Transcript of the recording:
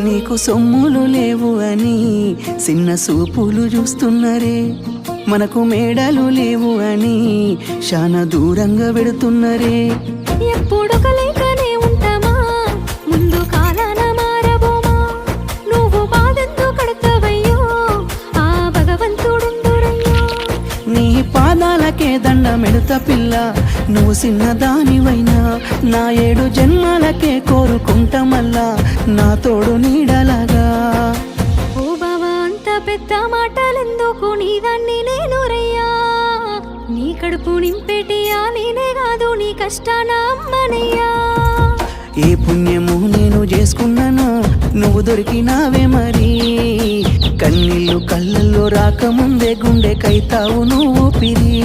నీకు సొమ్ములు లేవు అని చిన్న సూపులు చూస్తున్నరే, మనకు మేడలు లేవు అని శానా దూరంగా పెడుతున్నరే. ఎప్పుడు కలేకనే ఉంటామా, ముందు కాలాన మారబోమా. నువ్వు బాధెందుకు కడతావయ్యో, ఆ భగవంతుడుందురయ్యో. నీ పాదాలకే దండమెడుత పిల్ల, నువ్వు చిన్నదానివైనా నా 7 జన్మాలకే కోరుకుంటా మల్లా నా తోడు నీడలాగా. ఓ బావా అంత పెద్ద మాటలెందుకు, నీదాన్ని నేను రయ్యా. నీ కడుపు నింపేటియా నేనే కాదు, నీ కష్టాన అమ్మనయ్యా. ఏ పుణ్యము నేను చేసుకున్నాను, నువ్వు దొరికినావే మరి. కన్నీళ్ళు కళ్ళల్లో రాకముందే గుండె కైతావు నువ్వు పిరి.